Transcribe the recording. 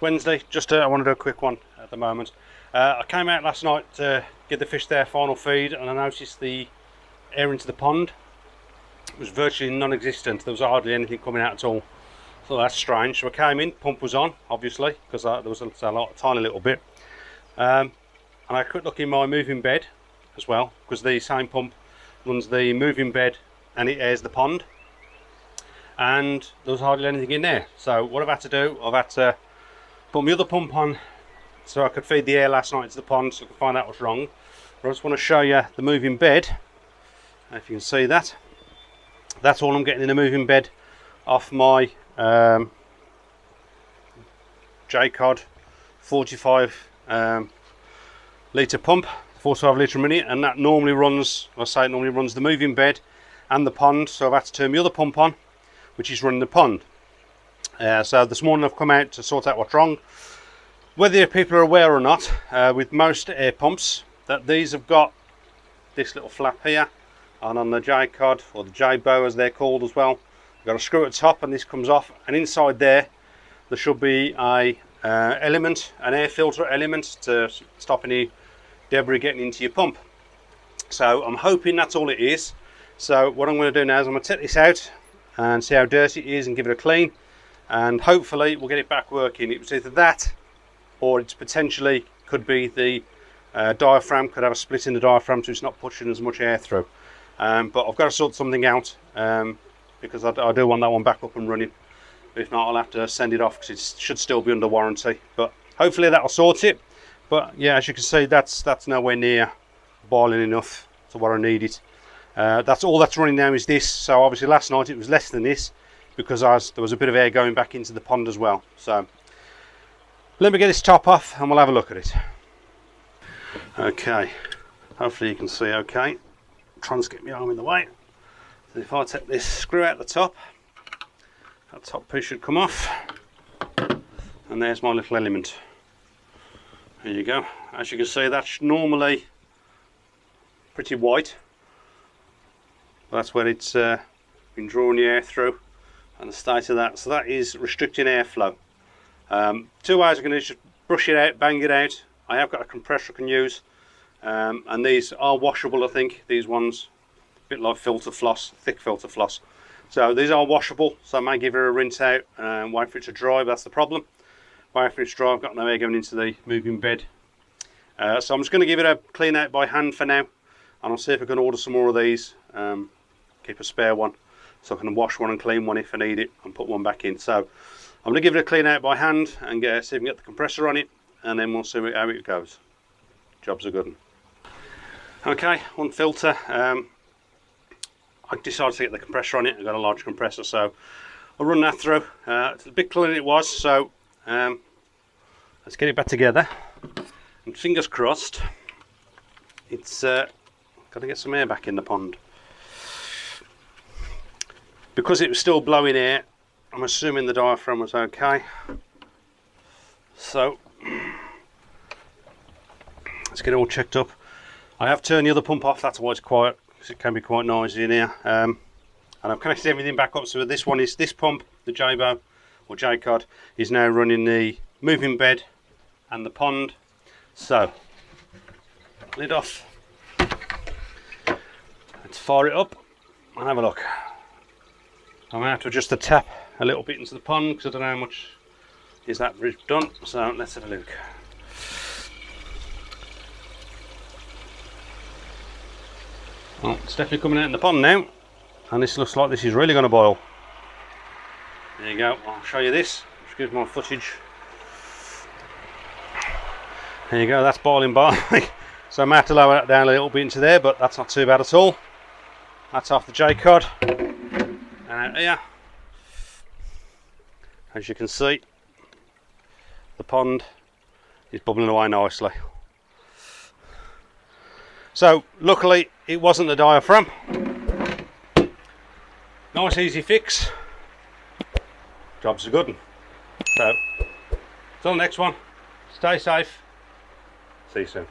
Wednesday. I want to do a quick one at the moment. I came out last night to give the fish their final feed, and I noticed the air into the pond was virtually non-existent. There was hardly anything coming out at all. So that's strange. So I came in, pump was on, obviously, because there was a tiny little bit. And I had a quick look in my moving bed as well, because the same pump runs the moving bed and it airs the pond. And there was hardly anything in there. So what I've had to do, I've had to put my other pump on so I could feed the air last night into the pond so I could find out what's wrong. But I just want to show you the moving bed. If you can see that. That's all I'm getting in the moving bed off my Jecod 45 litre pump, 45 litre a minute, and that normally runs, it normally runs the moving bed and the pond. So I've had to turn the other pump on, which is running the pond. So this morning I've come out to sort out what's wrong. Whether people are aware or not, with most air pumps, that these have got this little flap here, and on the Jecod, or the Jebao as they're called as well, you've got a screw at the top and this comes off, and inside there should be a element, an air filter element to stop any debris getting into your pump. So I'm hoping that's all it is. So what I'm going to do now is I'm going to take this out and see how dirty it is and give it a clean, and hopefully we'll get it back working. It was either that, or it's potentially could be the diaphragm, could have a split in the diaphragm so it's not pushing as much air through. But I've got to sort something out because I do want that one back up and running. If not, I'll have to send it off because it should still be under warranty. But hopefully that'll sort it. But yeah, as you can see, that's nowhere near boiling enough to what I need it. That's all that's running now is this. So obviously last night it was less than this because there was a bit of air going back into the pond as well. So let me get this top off and we'll have a look at it. Okay, hopefully you can see okay. Trying to get my arm in the way. So if I take this screw out the top, that top piece should come off, and there's my little element. There you go. As you can see, that's normally pretty white. That's where it's been drawing the air through, and the state of that. So that is restricting airflow. 2 ways I'm going to just brush it out, bang it out. I have got a compressor I can use. And these are washable, I think, these ones, a bit like filter floss, thick filter floss. So these are washable, so I may give it a rinse out and wait for it to dry, but that's the problem. Wait for it to dry, I've got no air going into the moving bed. So I'm just going to give it a clean out by hand for now, and I'll see if I can order some more of these, keep a spare one, so I can wash one and clean one if I need it, and put one back in. So I'm going to give it a clean out by hand and see if I can get the compressor on it, and then we'll see how it goes. Job's a good one. Okay, one filter. I decided to get the compressor on it. I've got a large compressor, so I'll run that through. It's a bit cleaner than it was, so let's get it back together. And fingers crossed, it's got to get some air back in the pond. Because it was still blowing air, I'm assuming the diaphragm was okay. So let's get it all checked up. I have turned the other pump off, that's why it's quiet, because it can be quite noisy in here. And I've connected everything back up, so this pump, the Jebao or Jecod, is now running the moving bed and the pond. So, lid off. Let's fire it up and have a look. I'm going to have to adjust the tap a little bit into the pond because I don't know how much is that done. So let's have a look. Well, it's definitely coming out in the pond now, and this looks like this is really going to boil. There you go, I'll show you this. Excuse my footage. There you go, that's boiling by. So I might have to lower that down a little bit into there, but that's not too bad at all. That's off the Jecod. And out here, as you can see, the pond is bubbling away nicely. So luckily it wasn't the diaphragm. Nice easy fix. Job's a good one. So till the next one, stay safe. See you soon.